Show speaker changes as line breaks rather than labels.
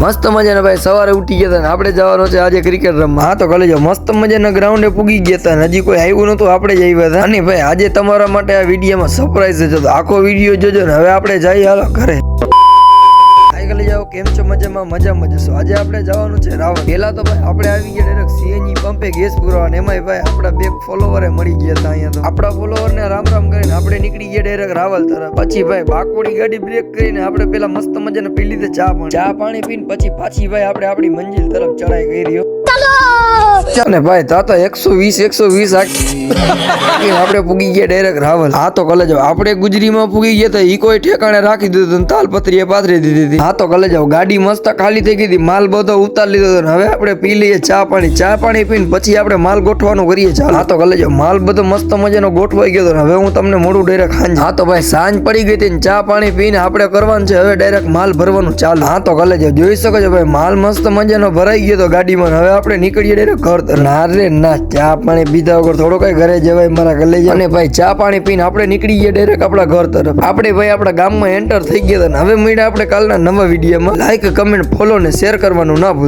મસ્ત મજાના ભાઈ સવારે ઉઠી ગયા હતા ને આપણે જવાનો છે આજે ક્રિકેટ રમવા. હા તો કલેજો મસ્ત મજાના ગ્રાઉન્ડે પૂગી ગયા હતા ને હજી કોઈ આવ્યું નતું, આપણે જ આવ્યા હતા. અને ભાઈ આજે તમારા માટે આ વિડીયોમાં સરપ્રાઈઝ છે, તો આખો વિડીયો જોજો ને હવે આપણે જઈએ હાલો ઘરે. જાઓ કેમ છો? મજામાં જશો. આજે આપણે જવાનું છે રાવલ. પેલા તો ભાઈ આપણે આવી ગયા ડાયરેક્ટ સીએનજી પંપે ગેસ પુરાવા, એમાંય ભાઈ આપણા બે ફોલોવરે મળી ગયા હતા. અહીંયા તો આપણા ફોલોવર ને રામ રામ કરીને આપણે નીકળી ગયા ડાયરેક્ટ રાવલ તરફ. પછી ભાઈ બાકોડી ગાડી બ્રેક કરીને આપણે પેલા મસ્ત મજાને પી લીધે ચા પાણી પીને પછી પાછી ભાઈ આપણે આપણી મંજિલ તરફ ચડાઈ કરી અને ભાઈ તા તો 120 આપણે પૂગી ગયા ડાયરેક્ટ રાવલ. હા તો કલેજો આપણે ગુજરીમાં પૂગી ગયા હતા, ઈ કોઈ ઠેકાણે રાખી દીધું, તાલપત્રીએ પાથરી દીધી હતી. હા તો કલેજો ગાડી મસ્ત ખાલી થઈ ગઈ હતી, માલ બધો ઉતાર લીધો હતો. હવે આપણે પી લઈએ ચા પાણી પીને પછી આપણે માલ ગોઠવાનું કરીએ. ચાલ હા તો કલેજો માલ બધો મસ્ત મજાનો ગોઠવાઈ ગયો હતો. હવે હું તમને મોડું ડાયરેક્ટ સાંજ. હા તો ભાઈ સાંજ પડી ગઈ હતી, ચા પાણી પીને આપણે કરવાનું છે હવે ડાયરેક્ટ માલ ભરવાનું ચાલુ. હા તો કલેજો જોઈ શકો છો ભાઈ માલ મસ્ત મજાનો ભરાઈ ગયો હતો ગાડીમાં. હવે આપણે નીકળીએ ડાયરેક્ટ ઘર તરફ. ના રે ના, ચા પાણી પીધા વગર થોડો કઈ ઘરે જવાય મારા કલેજા. અને ભાઈ ચા પાણી પીને આપણે નીકળી ગયા ડાયરેક્ટ આપણા ઘર તરફ. આપણે ભાઈ આપણા ગામમાં એન્ટર થઈ ગયા હતા. હવે મળ્યા આપણે કાલના નવા વિડીયોમાં. લાઈક કમેન્ટ ફોલો ને શેર કરવાનું ના ભૂલ.